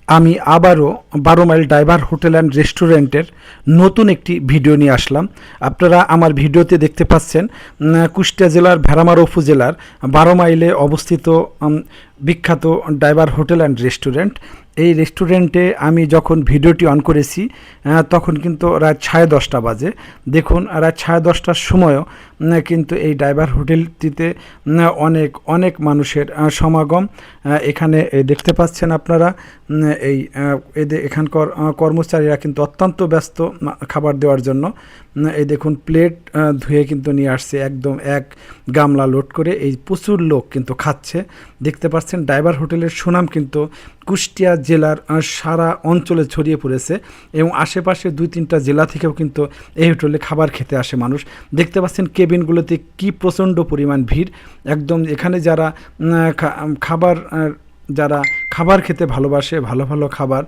আমি আবারও 12 mile driver hotel and রেস্টুরেন্টের নতুন একটি ভিডিও নিয়ে আসলাম। আপনারা আমার ভিডিওতে দেখতে পাচ্ছেন কুষ্টিয়া জেলার ভেড়ামারা উপজেলার 12 মাইলে অবস্থিত বিখ্যাত ডাইভার হোটেল অ্যান্ড রেস্টুরেন্ট। এই রেস্টুরেন্টে আমি যখন ভিডিওটি অন করেছি তখন কিন্তু রাত 10:30 বাজে। দেখুন রাত 10:30টার সময়ও কিন্তু এই ডাইভার হোটেলটিতে অনেক মানুষের সমাগম। এখানে দেখতে পাচ্ছেন আপনারা এই এখানকার কর্মচারীরা কিন্তু অত্যন্ত ব্যস্ত খাবার দেওয়ার জন্য। এই দেখুন প্লেট ধুয়ে কিন্তু নিয়ে আসছে একদম এক গামলা লোড করে। এই প্রচুর লোক কিন্তু খাচ্ছে। দেখতে পাচ্ছেন ডাইভার হোটেলের সুনাম কিন্তু কুষ্টিয়া জেলার সারা অঞ্চলে ছড়িয়ে পড়েছে এবং আশেপাশে 2-3টা জেলা থেকেও কিন্তু এই হোটেলে খাবার খেতে আসে মানুষ। দেখতে পাচ্ছেন কেবিনগুলোতে কি প্রচণ্ড পরিমাণ ভিড়। একদম এখানে যারা খাবার খেতে ভালোবাসে, ভালো ভালো খাবার,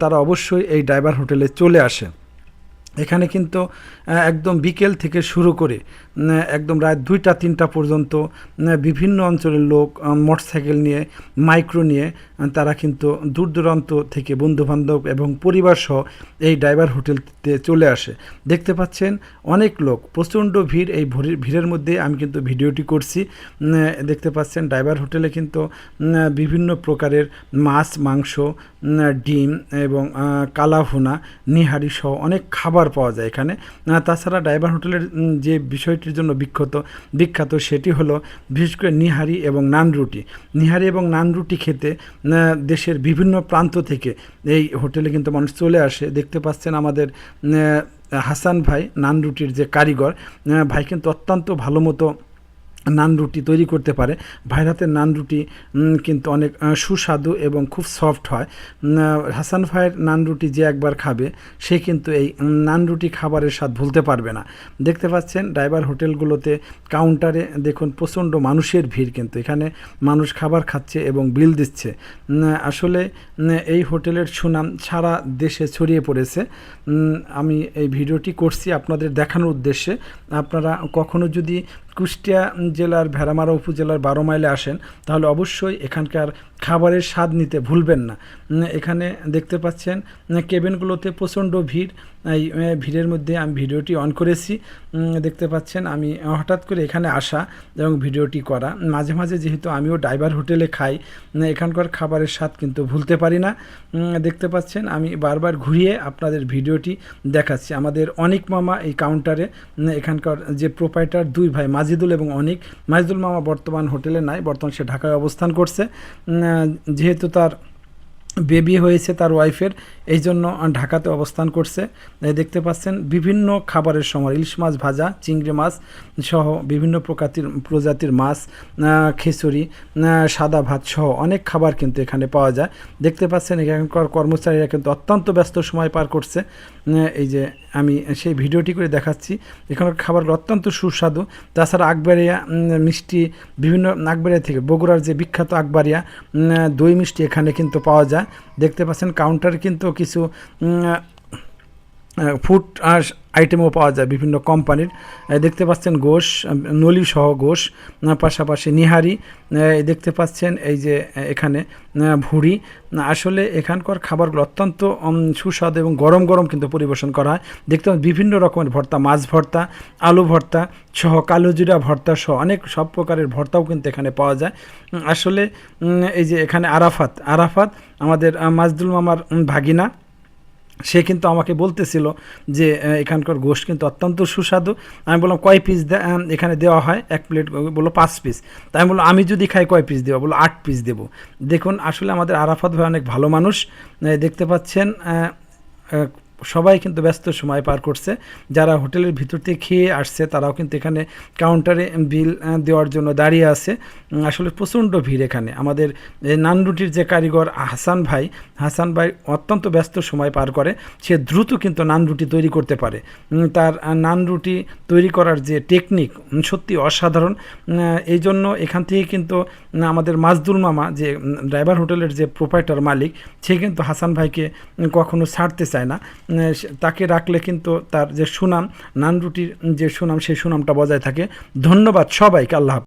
তারা অবশ্যই এই ডাইভার হোটেলে চলে আসে। এখানে কিন্তু একদম বিকেল থেকে শুরু করে একদম রাত 2টা-3টা পর্যন্ত বিভিন্ন অঞ্চলের লোক মোটরসাইকেল নিয়ে, মাইক্রো নিয়ে তারা কিন্তু দূর দূরান্ত থেকে বন্ধুবান্ধব এবং পরিবার সহ এই ডাইভার হোটেলতে চলে আসে। দেখতে পাচ্ছেন অনেক লোক, প্রচণ্ড ভিড়। এই ভিড়ের মধ্যে আমি কিন্তু ভিডিওটি করছি। দেখতে পাচ্ছেন ডাইভার হোটেলে কিন্তু বিভিন্ন প্রকারের মাছ, মাংস, ডিম এবং কালাভুনা, নিহারি সহ অনেক খাবার পাওয়া যায় এখানে। তাছাড়া ডাইভার হোটেলের যে বিষয়টির জন্য বিখ্যাত সেটি হলো বিশেষ করে নিহারি এবং নান রুটি। নিহারি এবং নান রুটি খেতে দেশের বিভিন্ন প্রান্ত থেকে এই হোটেলে কিন্তু মানুষ চলে আসে। দেখতে পাচ্ছেন আমাদের হাসান ভাই, নান রুটির যে কারিগর, ভাই কিন্তু অত্যন্ত ভালো মতো নান রুটি তৈরি করতে পারে। ভাইয়ের হাতের নান রুটি কিন্তু অনেক সুস্বাদু এবং খুব সফট হয়। হাসান ভাইয়ের নান রুটি যে একবার খাবে সে কিন্তু এই নান রুটি খাবারের স্বাদ ভুলতে পারবে না। দেখতে পাচ্ছেন ডাইভার হোটেলগুলোতে কাউন্টারে দেখুন প্রচণ্ড মানুষের ভিড়, কিন্তু এখানে মানুষ খাবার খাচ্ছে এবং বিল দিচ্ছে। আসলে এই হোটেলের সুনাম সারা দেশে ছড়িয়ে পড়েছে। আমি এই ভিডিওটি করছি আপনাদের দেখানোর উদ্দেশ্যে। আপনারা কখনো যদি কুষ্টিয়া জেলার ভেড়ামারা উপজেলার 12 মাইলে আসেন তাহলে অবশ্যই এখানকার খাবারের স্বাদ নিতে ভুলবেন না। এখানে দেখতে পাচ্ছেন কেবিনগুলোতে প্রচণ্ড ভিড়। এই ভিড়ের মধ্যে আমি ভিডিওটি অন করেছি। দেখতে পাচ্ছেন আমি হঠাৎ করে এখানে আসা এবং ভিডিওটি করা। মাঝে মাঝে যেহেতু আমিও ডাইভার হোটেলে খাই, এখানকার খাবারের স্বাদ কিন্তু ভুলতে পারি না। দেখতে পাচ্ছেন আমি বারবার ঘুরিয়ে আপনাদের ভিডিওটি দেখাচ্ছি। আমাদের অনিক মামা এই কাউন্টারে, এখানকার যে প্রোপাইটার 2 ভাই মাজিদুল এবং অনিক। মাজিদুল মামা বর্তমান হোটেলে নাই, বর্তমান সে ঢাকায় অবস্থান করছে। যেহেতু তার বেবি হয়েছে তার ওয়াইফের, এই জন্য ঢাকাতে অবস্থান করছে। দেখতে পাচ্ছেন বিভিন্ন খাবারের সময় ইলিশ মাছ ভাজা, চিংড়ি মাছ সহ বিভিন্ন প্রজাতির মাছ, খিচুড়ি, সাদা ভাত সহ অনেক খাবার কিন্তু এখানে পাওয়া যায়। দেখতে পাচ্ছেন এখানকার কর্মচারীরা কিন্তু অত্যন্ত ব্যস্ত সময় পার করছে। এই যে আমি সেই ভিডিওটি করে দেখাচ্ছি। এখানকার খাবারগুলো অত্যন্ত সুস্বাদু। তাছাড়া আকবারিয়া মিষ্টি, বিভিন্ন আকবারিয়া থেকে বগুড়ার যে বিখ্যাত আকবারিয়া দই মিষ্টি এখানে কিন্তু পাওয়া যায়। দেখতে পাচ্ছেন কাউন্টারে কিন্তু কিছু ফুড আইটেমও পাওয়া যায় বিভিন্ন কোম্পানির। দেখতে পাচ্ছেন গোশ, নলি সহ গোশ, পাশাপাশি নিহারি। দেখতে পাচ্ছেন এই যে এখানে ভুড়ি। আসলে এখানকার খাবারগুলো অত্যন্ত সুস্বাদু এবং গরম গরম কিন্তু পরিবেশন করা হয়। দেখতে পাচ্ছেন বিভিন্ন রকমের ভর্তা, মাছ ভর্তা, আলু ভর্তা সহ, কালোজিরা ভর্তা সহ অনেক সব প্রকারের ভর্তাও কিন্তু এখানে পাওয়া যায়। আসলে এই যে এখানে আরাফাত আমাদের মাজদুল মামার ভাগিনা, সে কিন্তু আমাকে বলতেছিল যে এখানকার গোশত কিন্তু অত্যন্ত সুস্বাদু। আমি বললাম কয় পিস এখানে দেওয়া হয়? 1 প্লেট। বললো 5 পিস। তাই আমি বললাম আমি যদি খাই কয় পিস দেবো? বললো 8 পিস দেবো। দেখুন আসলে আমাদের আরাফাত ভাই অনেক ভালো মানুষ। দেখতে পাচ্ছেন সবাই কিন্তু ব্যস্ত সময় পার করছে। যারা হোটেলের ভিতর থেকে খেয়ে আসছে তারাও কিন্তু এখানে কাউন্টারে বিল দেওয়ার জন্য দাঁড়িয়ে আছে। আসলে প্রচণ্ড ভিড় এখানে। আমাদের নান রুটির যে কারিগর হাসান ভাই অত্যন্ত ব্যস্ত সময় পার করে। সে দ্রুত কিন্তু নান রুটি তৈরি করতে পারে। তার নান রুটি তৈরি করার যে টেকনিক সত্যি অসাধারণ। এই জন্য এখান থেকে কিন্তু আমাদের মাজদুল মামা, যে ড্রাইভার হোটেলের যে প্রোপাইটার মালিক, সে কিন্তু হাসান ভাইকে কখনো ছাড়তে চায় না। তাকে রাখলে কিন্তু তার যে সুনাম, নান রুটির যে সুনাম, সেই সুনামটা বজায় থাকে। ধন্যবাদ সবাইকে। আল্লাহ হাফেজ।